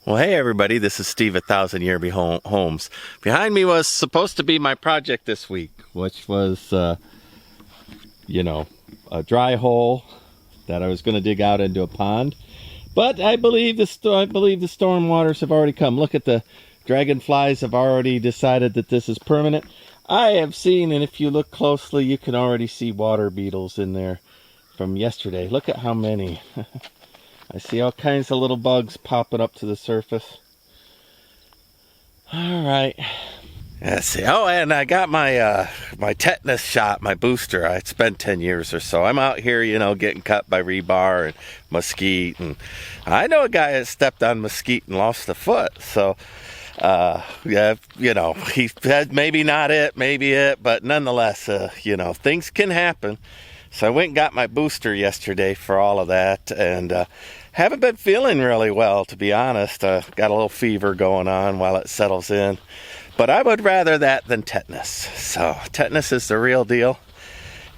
Well, hey everybody, this is Steve at 1000 Year Homes. Behind me was supposed to be my project this week, which was, a dry hole that I was going to dig out into a pond. But I believe the storm waters have already come. Look at the dragonflies have already decided that this is permanent. I have seen, and if you look closely, you can already see water beetles in there from yesterday. Look at how many. I see all kinds of little bugs popping up to the surface. All right. Let's see. Oh, and I got my my tetanus shot, my booster. It's been 10 years or so. I'm out here, getting cut by rebar and mesquite. And I know a guy that stepped on mesquite and lost a foot. So, yeah, he said maybe not it, maybe it. But nonetheless, things can happen. So I went and got my booster yesterday for all of that, and haven't been feeling really well, to be honest. Got a little fever going on while it settles in, but I would rather that than tetanus. So tetanus is the real deal,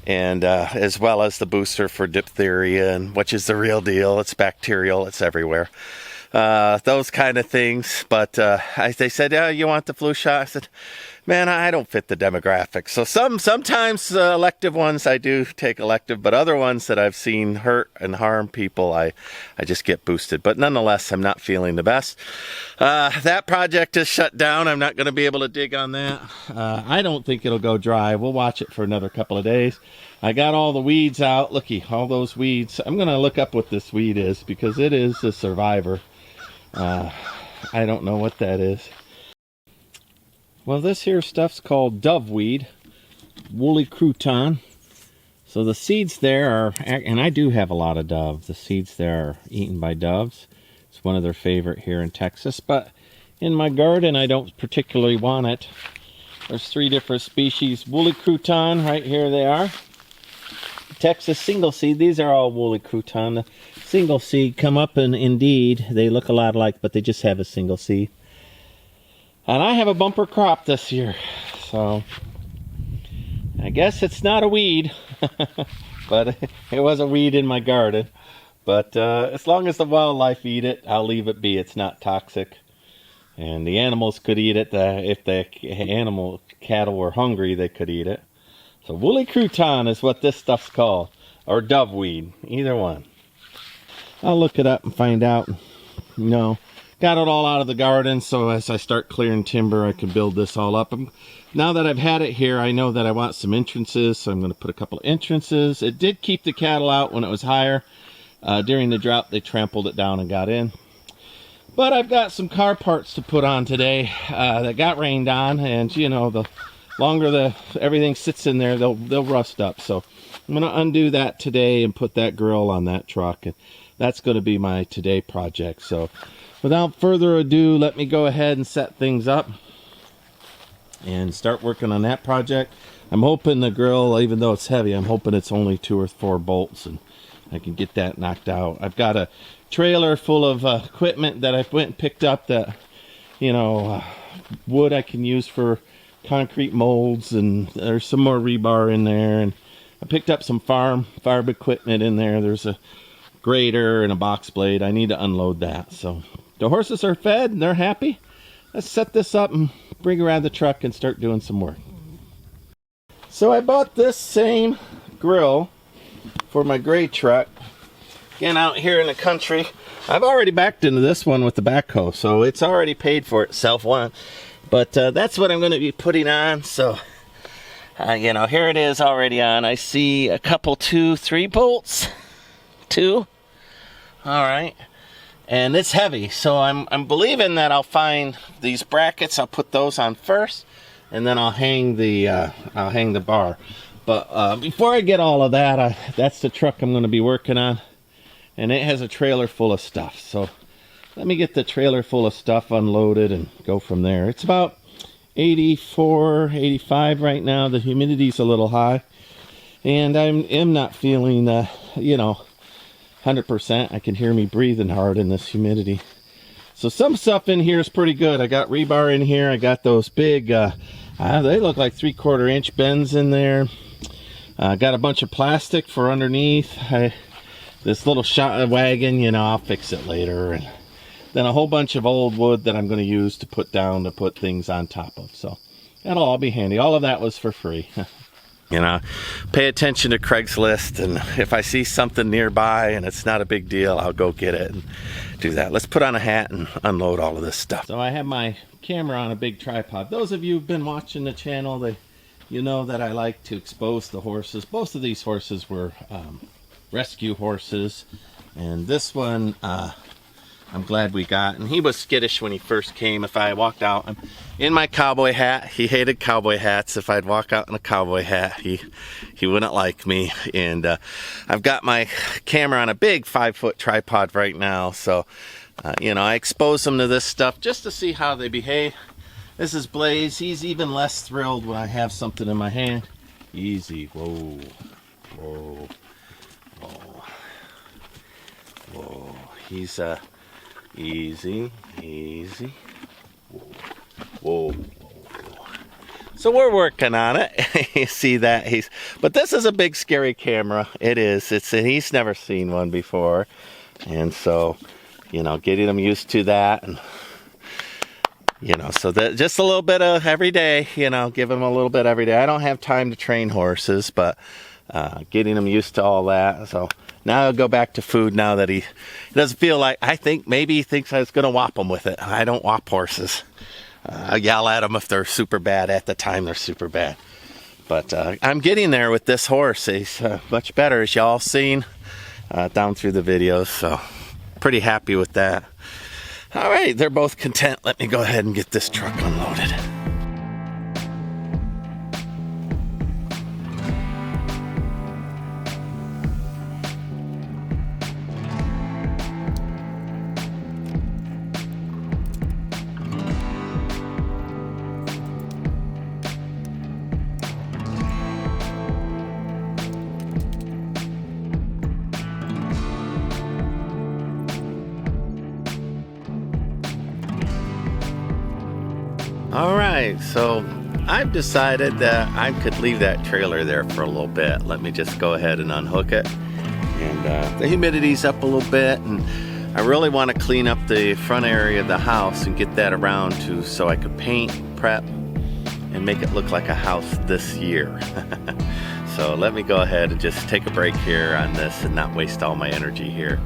and as well as the booster for diphtheria, and which is the real deal. It's bacterial, it's everywhere. Those kind of things. But they said, "Yeah, you want the flu shot?" I said, "Man, I don't fit the demographics." So sometimes elective ones I do take elective, but other ones that I've seen hurt and harm people, I just get boosted. But nonetheless, I'm not feeling the best. That project is shut down. I'm not going to be able to dig on that. I don't think it'll go dry. We'll watch it for another couple of days. I got all the weeds out. Looky, all those weeds. I'm going to look up what this weed is because it is a survivor. I don't know what that is. Well, this here stuff's called doveweed, woolly crouton. So the seeds there are, and I do have a lot of dove. The seeds there are eaten by doves. It's one of their favorite here in Texas, but in my garden I don't particularly want it. There's 3 different species. Woolly crouton, right here they are. Texas single seed, these are all woolly crouton. The single seed come up, and indeed they look a lot alike, but they just have a single seed. And I have a bumper crop this year, so I guess it's not a weed, but it was a weed in my garden. But as long as the wildlife eat it, I'll leave it be. It's not toxic, and the animals could eat it. If the cattle were hungry, they could eat it. So woolly crouton is what this stuff's called, or doveweed, either one. I'll look it up and find out. Got it all out of the garden, so as I start clearing timber, I can build this all up. Now that I've had it here, I know that I want some entrances, so I'm going to put a couple of entrances. It did keep the cattle out when it was higher. During the drought, they trampled it down and got in. But I've got some car parts to put on today that got rained on, and the longer everything sits in there, they'll rust up. So I'm going to undo that today and put that grill on that truck, and that's going to be my today project. So without further ado, let me go ahead and set things up and start working on that project. I'm hoping the grill, even though it's heavy, I'm hoping it's only 2 or 4 bolts and I can get that knocked out. I've got a trailer full of equipment that I went and picked up that, wood I can use for concrete molds, and there's some more rebar in there, and I picked up some farm equipment in there. There's a grader and a box blade. I need to unload that. So the horses are fed and they're happy. Let's set this up and bring around the truck and start doing some work. So I bought this same grill for my gray truck. Again, out here in the country, I've already backed into this one with the backhoe, so it's already paid for itself one. But that's what I'm going to be putting on. So here it is already on. I see a couple 2, 3 bolts. 2. All right, and it's heavy, so I'm believing that I'll find these brackets. I'll put those on first, and then I'll hang the bar. But before I get all of that, that's the truck I'm going to be working on, and it has a trailer full of stuff. So let me get the trailer full of stuff unloaded and go from there. It's about 84, 85 right now. The humidity's a little high, and I am not feeling 100%. I can hear me breathing hard in this humidity. So some stuff in here is pretty good. I got rebar in here. I got those big, they look like 3/4 inch bends in there. Got a bunch of plastic for underneath. This little wagon, I'll fix it later. And then a whole bunch of old wood that I'm going to use to put down to put things on top of. So that'll all be handy. All of that was for free. You know, pay attention to Craigslist, and if I see something nearby and it's not a big deal, I'll go get it and do that. Let's put on a hat and unload all of this stuff. So I have my camera on a big tripod. Those of you who've been watching the channel, you know that I like to expose the horses. Both of these horses were rescue horses, and this one I'm glad we got. And he was skittish when he first came. If I walked out, I'm in my cowboy hat. He hated cowboy hats. If I'd walk out in a cowboy hat, he wouldn't like me. And I've got my camera on a big 5-foot tripod right now. So, you know, I expose them to this stuff just to see how they behave. This is Blaze. He's even less thrilled when I have something in my hand. Easy. Whoa. Whoa. Whoa. Whoa. He's easy, easy. Whoa. Whoa. So we're working on it. You see that? But this is a big scary camera. It is. And he's never seen one before. And so, you know, getting him used to that, and you know, so that just a little bit of every day, you know, give him a little bit every day. I don't have time to train horses, but getting him used to all that. So now I'll go back to food now that he doesn't feel like, I think maybe he thinks I was going to whop him with it. I don't whop horses. I yell at them if they're super bad. At the time, they're super bad. But I'm getting there with this horse. He's much better, as y'all seen down through the videos. So pretty happy with that. All right, they're both content. Let me go ahead and get this truck unloaded. All right, so I've decided that I could leave that trailer there for a little bit. Let me just go ahead and unhook it. And the humidity's up a little bit, and I really want to clean up the front area of the house and get that around to so I could paint, prep, and make it look like a house this year. So let me go ahead and just take a break here on this and not waste all my energy here.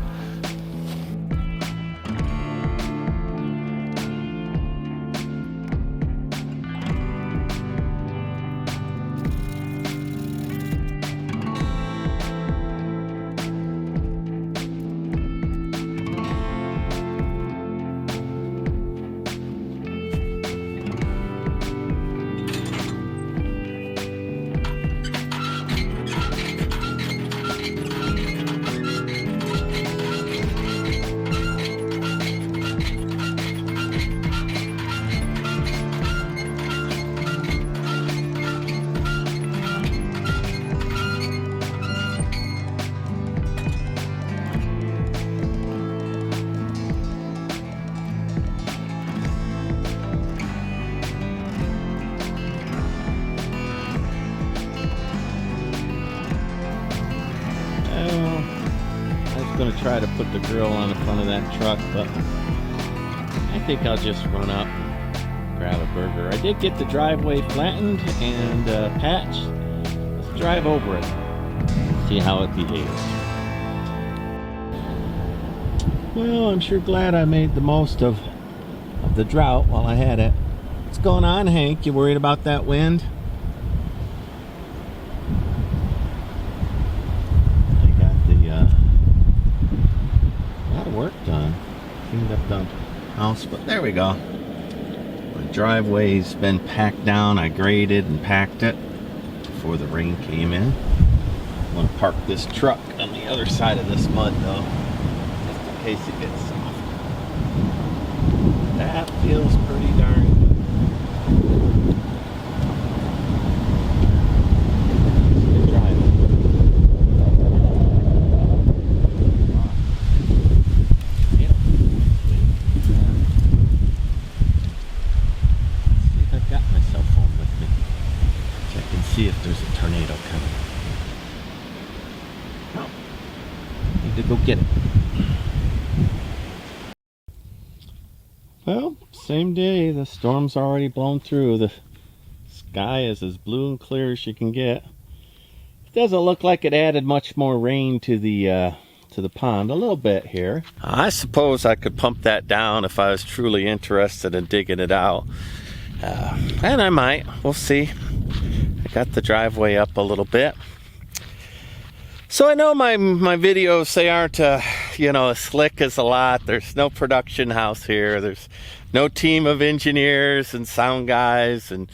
Going to try to put the grill on the front of that truck, but I think I'll just run up, grab a burger. I did get the driveway flattened and patched. Let's drive over it, see how it behaves. Well, I'm sure glad I made the most of the drought while I had it. What's going on, Hank? You worried about that wind? Work done, cleaned up the house, but there we go. My driveway's been packed down. I graded and packed it before the rain came in. I'm gonna park this truck on the other side of this mud though, just in case it gets soft. That feels pretty darn good. See if there's a tornado coming. No. Need to go get it. Well, same day. The storm's already blown through. The sky is as blue and clear as you can get. It doesn't look like it added much more rain to the pond. A little bit here. I suppose I could pump that down if I was truly interested in digging it out. And I might. We'll see. I got the driveway up a little bit. So I know my videos, they aren't, as slick as a lot. There's no production house here. There's no team of engineers and sound guys. And,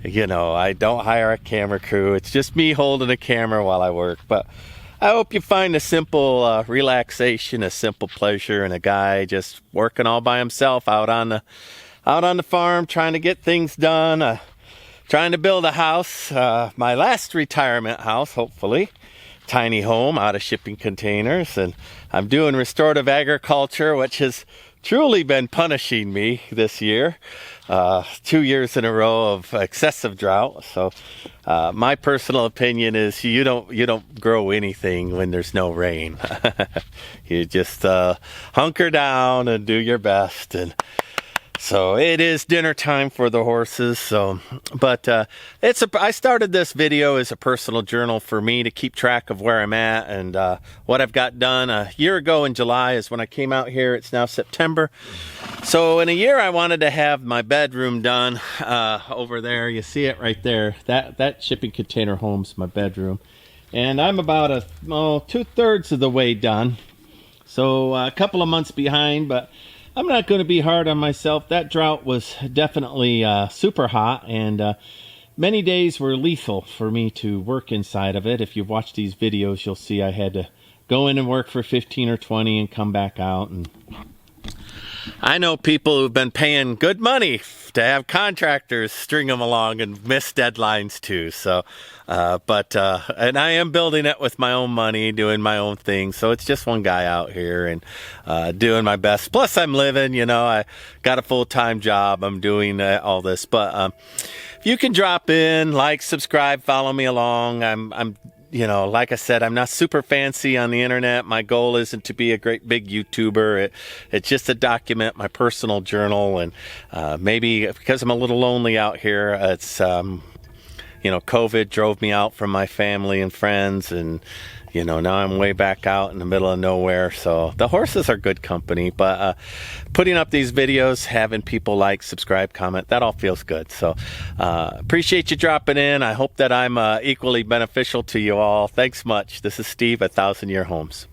I don't hire a camera crew. It's just me holding a camera while I work. But I hope you find a simple relaxation, a simple pleasure, and a guy just working all by himself out on the farm, trying to get things done, trying to build a house, my last retirement house, hopefully. Tiny home out of shipping containers, and I'm doing restorative agriculture, which has truly been punishing me this year. 2 years in a row of excessive drought. So my personal opinion is you don't grow anything when there's no rain. You just hunker down and do your best. And so it is dinner time for the horses. So, but I started this video as a personal journal for me to keep track of where I'm at and what I've got done. A year ago in July is when I came out here. It's now September. So in a year, I wanted to have my bedroom done over there. You see it right there. That shipping container home's my bedroom, and I'm about 2/3 of the way done. So a couple of months behind, but I'm not going to be hard on myself. That drought was definitely super hot, and many days were lethal for me to work inside of it. If you've watched these videos, you'll see I had to go in and work for 15 or 20 and come back out. And I know people who've been paying good money to have contractors string them along and miss deadlines too. So, and I am building it with my own money, doing my own thing. So it's just one guy out here and doing my best. Plus I'm living, I got a full-time job. I'm doing all this. But if you can drop in, like, subscribe, follow me along. I'm like I said, I'm not super fancy on the internet. My goal isn't to be a great big YouTuber. It's just to document my personal journal. And maybe because I'm a little lonely out here, it's, COVID drove me out from my family and friends. And, now I'm way back out in the middle of nowhere. So the horses are good company. But putting up these videos, having people like, subscribe, comment, that all feels good. So appreciate you dropping in. I hope that I'm equally beneficial to you all. Thanks much. This is Steve at 1000 Year Homes.